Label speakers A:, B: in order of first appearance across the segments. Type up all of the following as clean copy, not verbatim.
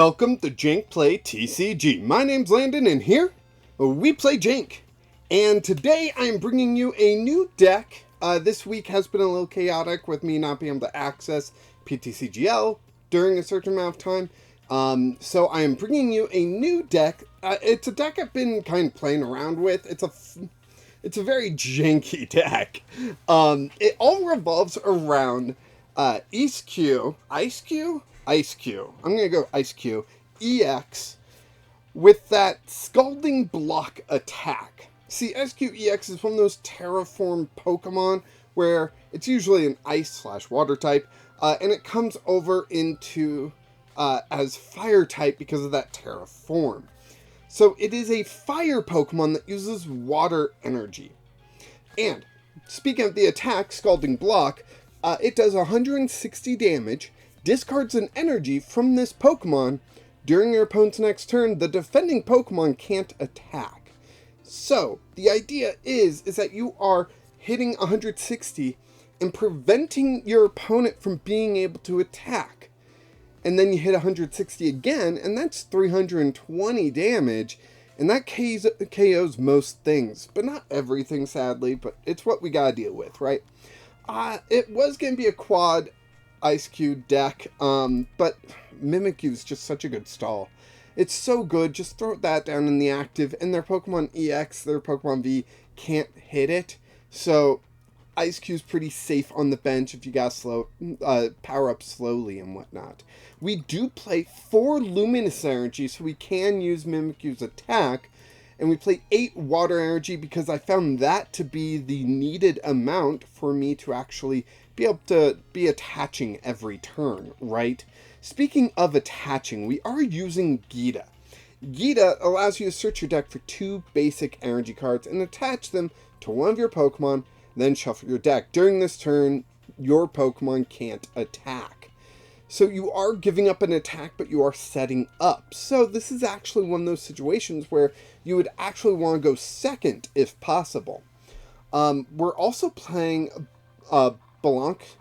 A: Welcome to Jank Play TCG. My name's Landon, and here we play Jank. And today I'm bringing you a new deck. This week has been a little chaotic with me not being able to access PTCGL during a certain amount of time. So I am bringing you a new deck. It's a deck I've been kind of playing around with. It's a very janky deck. It all revolves around Eiscue. I'm going to go Eiscue EX with that Scalding Block attack. See, Eiscue EX is one of those terraform Pokemon where it's usually an ice/water type, and it comes over into as fire type because of that terraform. So it is a fire Pokemon that uses water energy. And speaking of the attack, Scalding Block, it does 160 damage, discards an energy from this Pokemon. During your opponent's next turn, the defending Pokemon can't attack. So, the idea is that you are hitting 160 and preventing your opponent from being able to attack. And then you hit 160 again, and that's 320 damage, and that KOs most things. But not everything, sadly, but it's what we gotta deal with, right? It was gonna be a quad Eiscue deck, but Mimikyu is just such a good stall. It's so good, just throw that down in the active, and their Pokemon EX, their Pokemon V, can't hit it. So Eiscue's pretty safe on the bench if you gotta power up slowly and whatnot. We do play 4 Luminous Energy, so we can use Mimikyu's attack, and we play 8 Water Energy because I found that to be the needed amount for me to actually be able to be attaching every turn, right? Speaking of attaching, we are using Geeta. Geeta allows you to search your deck for 2 basic energy cards and attach them to one of your Pokemon, then shuffle your deck. During this turn, your Pokemon can't attack. So you are giving up an attack, but you are setting up. So this is actually one of those situations where you would actually want to go second if possible. We're also playing Blanche,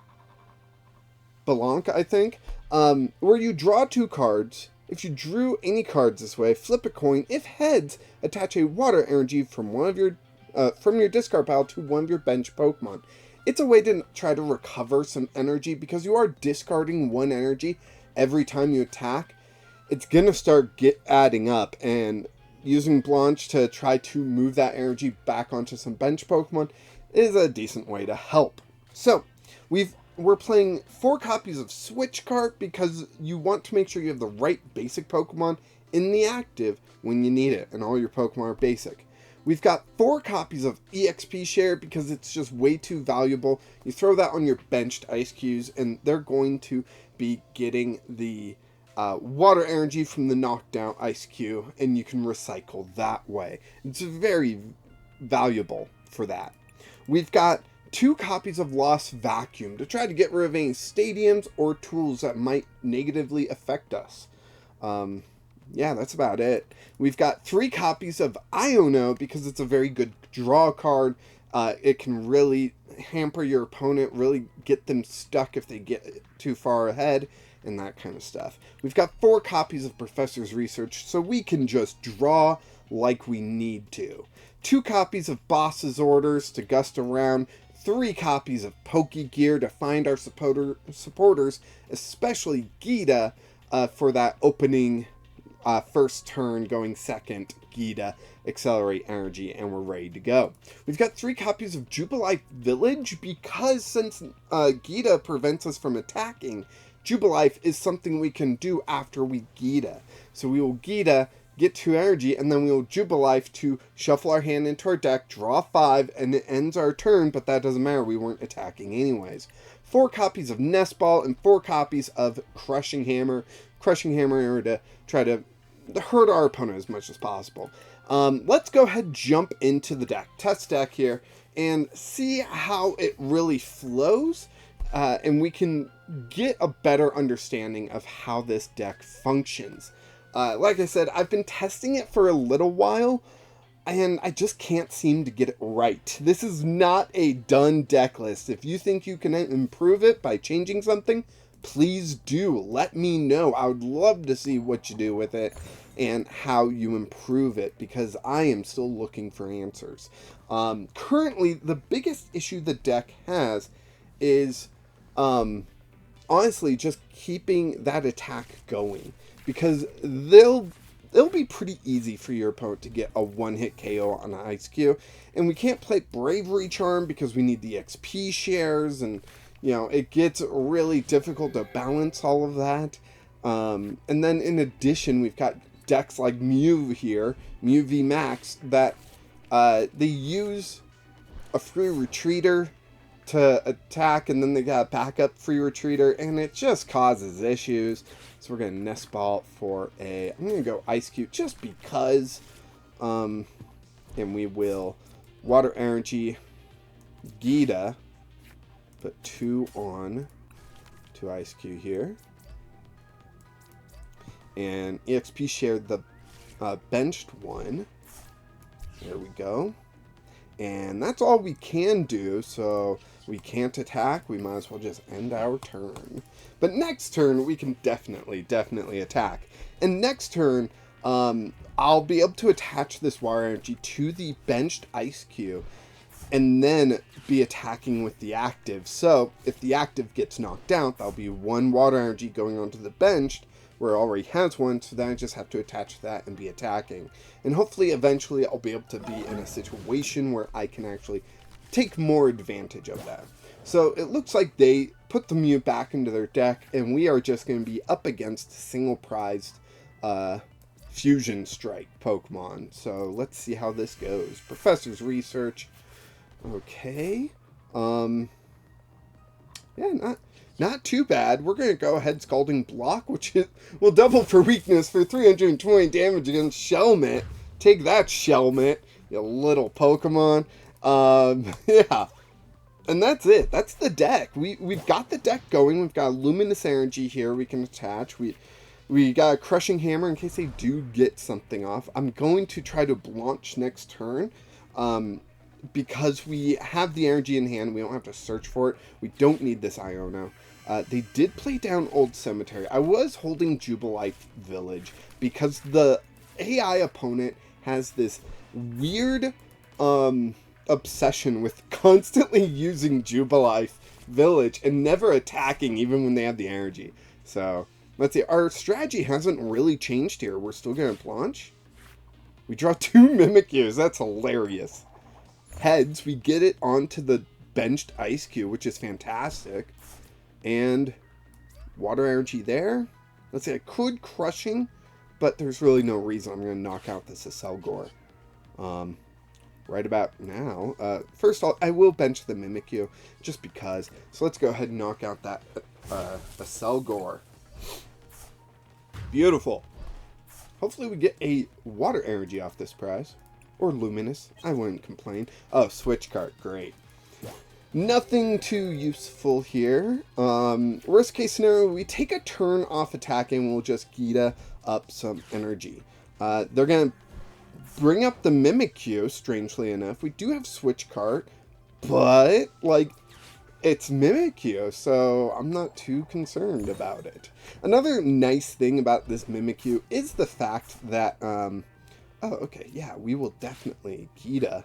A: I think, where you draw 2 cards. If you drew any cards this way, flip a coin. If heads, attach a water energy from one of your discard pile to one of your bench Pokemon. It's a way to try to recover some energy because you are discarding 1 energy every time you attack. It's gonna start adding up, and using Blanche to try to move that energy back onto some bench Pokemon is a decent way to help. So, we're playing 4 copies of Switch Cart because you want to make sure you have the right basic Pokemon in the active when you need it, and all your Pokemon are basic. We've got 4 copies of EXP Share because it's just way too valuable. You throw that on your benched Eiscues, and they're going to be getting the water energy from the knockdown Eiscue, and you can recycle that way. It's very valuable for that. We've got 2 copies of Lost Vacuum to try to get rid of any stadiums or tools that might negatively affect us. Yeah, that's about it. We've got 3 copies of Iono because it's a very good draw card. It can really hamper your opponent, really get them stuck if they get too far ahead, and that kind of stuff. We've got 4 copies of Professor's Research, so we can just draw like we need to. 2 copies of Boss's Orders to gust around. 3 copies of Pokégear to find our supporters, especially Geeta, for that opening first turn, going second, Geeta, accelerate energy, and we're ready to go. We've got 3 copies of Jubilife Village because since Geeta prevents us from attacking, Jubilife is something we can do after we Geeta. So we will Geeta, get 2 energy, and then we will Jubilife to shuffle our hand into our deck, draw 5, and it ends our turn, but that doesn't matter, we weren't attacking anyways. 4 copies of Nest Ball and 4 copies of Crushing Hammer. Crushing Hammer to try to hurt our opponent as much as possible. Let's go ahead and jump into the deck, test deck here, and see how it really flows, and we can get a better understanding of how this deck functions. Like I said, I've been testing it for a little while, and I just can't seem to get it right. This is not a done deck list. If you think you can improve it by changing something, please do let me know. I would love to see what you do with it and how you improve it, because I am still looking for answers. Currently, the biggest issue the deck has is honestly just keeping that attack going, because it'll be pretty easy for your opponent to get a one-hit KO on Eiscue, and we can't play Bravery Charm because we need the XP shares, and you know, it gets really difficult to balance all of that. And then in addition, we've got decks like Mew here, Mew V Max, that they use a free retreater to attack, and then they got a backup free retreater, and it just causes issues. So we're going to Nest Ball for a... I'm going to go Eiscue just because. And we will Water Energy Geeta. Put 2 on to Eiscue here. And EXP shared the benched one. There we go. And that's all we can do, so we can't attack. We might as well just end our turn. But next turn, we can definitely attack. And next turn, I'll be able to attach this Water Energy to the benched Eiscue, and then be attacking with the active. So if the active gets knocked out, that'll be 1 Water Energy going onto the benched, where it already has one, so then I just have to attach that and be attacking. And hopefully, eventually, I'll be able to be in a situation where I can actually take more advantage of that. So it looks like they put the Mew back into their deck, and we are just going to be up against single-prized Fusion Strike Pokemon. So let's see how this goes. Professor's Research. Okay. Yeah, not too bad. We're going to go ahead Scalding Block, which will double for weakness for 320 damage against Shelmet. Take that, Shelmet, you little Pokemon. Yeah. And that's it. That's the deck. We've got the deck going. We've got Luminous Energy here we can attach. We got a Crushing Hammer in case they do get something off. I'm going to try to Blanche next turn. Because we have the energy in hand, we don't have to search for it. We don't need this Iono. They did play down Old Cemetery. I was holding Jubilife Village because the AI opponent has this weird obsession with constantly using Jubilife Village and never attacking even when they have the energy. So let's see. Our strategy hasn't really changed here. We're still going to Blanche. We draw 2 Mimikyus. That's hilarious. Heads, we get it onto the benched Eiscue, which is fantastic. And Water Energy there. Let's see, I could Crushing, but there's really no reason. I'm going to knock out this Aselgor right about now. First of all, I will bench the Mimikyu, just because. So let's go ahead and knock out that Aselgor. Beautiful. Hopefully we get a Water Energy off this prize. Or Luminous. I wouldn't complain. Oh, Switch Cart. Great. Nothing too useful here. Worst case scenario, we take a turn off attacking. We'll just Geeta up some energy. They're going to bring up the Mimikyu, strangely enough. We do have Switch Cart, but, like, it's Mimikyu, so I'm not too concerned about it. Another nice thing about this Mimikyu is the fact that, oh, okay, yeah, we will definitely Geeta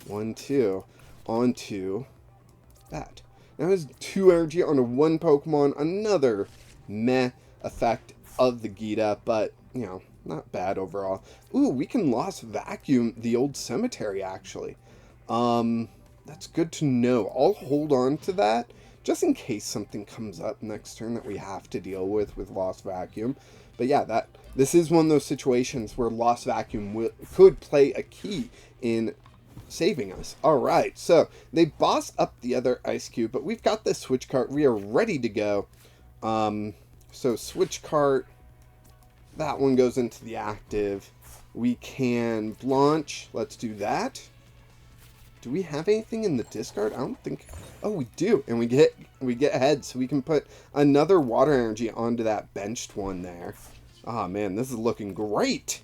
A: 1, 2 onto that. Now it's 2 energy onto 1 Pokemon, another meh effect of the Geeta, but, you know, not bad overall. Ooh, we can Lost Vacuum the Old Cemetery, actually. That's good to know. I'll hold on to that, just in case something comes up next turn that we have to deal with Lost Vacuum. But yeah, this is one of those situations where Lost Vacuum could play a key in saving us. Alright, so they boss up the other Eiscue, but we've got this Switch Cart. We are ready to go. So Switch Cart, that one goes into the active. We can Blanche. Let's do that. Do we have anything in the discard? I don't think... Oh, we do. And we get ahead, so we can put another Water Energy onto that benched one there. Ah, man, this is looking great.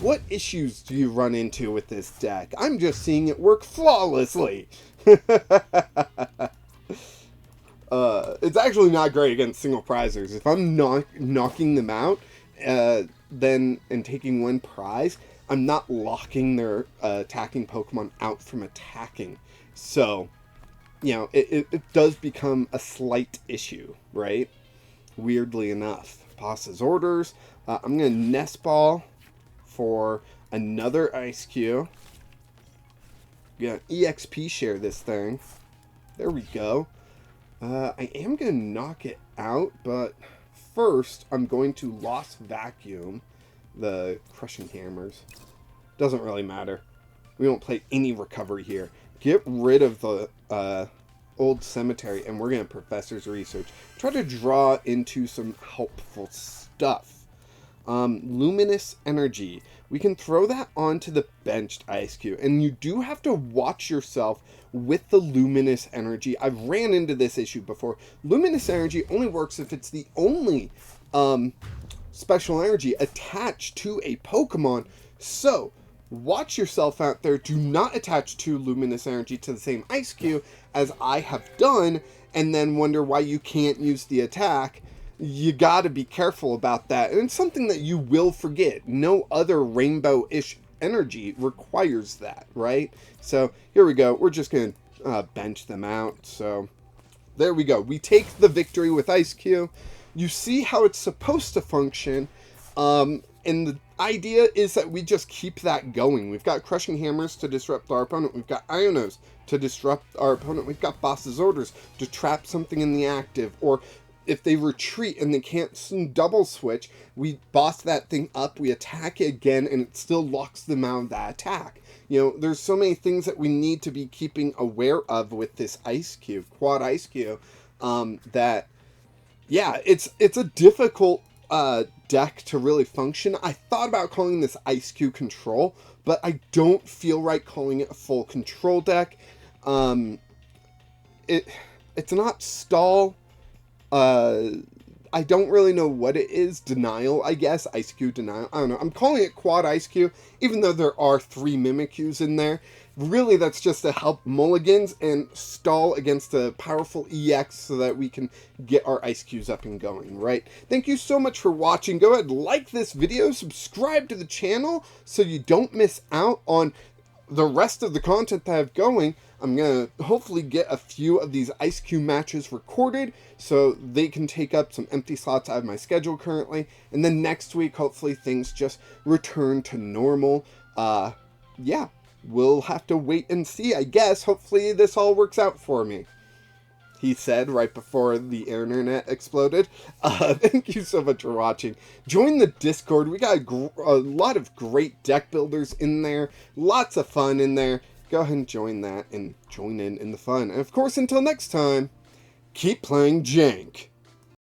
A: What issues do you run into with this deck? I'm just seeing it work flawlessly. It's actually not great against single prizers. If I'm knocking them out, then and taking one prize, I'm not locking their attacking Pokemon out from attacking. So, you know, it does become a slight issue, right? Weirdly enough. Boss's orders. I'm going to Nest Ball for another Eiscue. Gonna EXP share this thing. There we go. I am going to knock it out, but first I'm going to Lost Vacuum the Crushing Hammers. Doesn't really matter. We won't play any recovery here. Get rid of the old cemetery, and we're going to Professor's Research. Try to draw into some helpful stuff. Luminous Energy. We can throw that onto the benched Eiscue, and you do have to watch yourself with the Luminous Energy. I've ran into this issue before. Luminous Energy only works if it's the only special energy attached to a Pokemon, so watch yourself out there. Do not attach 2 Luminous Energy to the same Eiscue, as I have done, and then wonder why you can't use the attack. You gotta be careful about that, and it's something that you will forget. No other rainbow-ish energy requires that, right? So here we go. We're just gonna bench them out. So there we go. We take the victory with Eiscue. You see how it's supposed to function, and the idea is that we just keep that going. We've got Crushing Hammers to disrupt our opponent. We've got Ionos to disrupt our opponent. We've got Boss's Orders to trap something in the active, or if they retreat and they can't double switch, we boss that thing up, we attack it again, and it still locks them out of that attack. You know, there's so many things that we need to be keeping aware of with this Eiscue, Quad Eiscue, that, yeah, it's a difficult deck to really function. I thought about calling this Eiscue Control, but I don't feel right calling it a full control deck. It's not stall. I don't really know what it is. Denial, I guess. Eiscue Denial. I don't know. I'm calling it Quad Eiscue, even though there are 3 Mimikyus in there. Really, that's just to help mulligans and stall against a powerful EX so that we can get our Eiscues up and going, right? Thank you so much for watching. Go ahead and like this video, subscribe to the channel so you don't miss out on the rest of the content that I have going. I'm going to hopefully get a few of these Eiscue matches recorded so they can take up some empty slots out of my schedule currently. And then next week, hopefully things just return to normal. Yeah, we'll have to wait and see, I guess. Hopefully this all works out for me, he said right before the internet exploded. Thank you so much for watching. Join the Discord. We got a lot of great deck builders in there. Lots of fun in there. Go ahead and join that and join in the fun. And of course, until next time, keep playing Jank.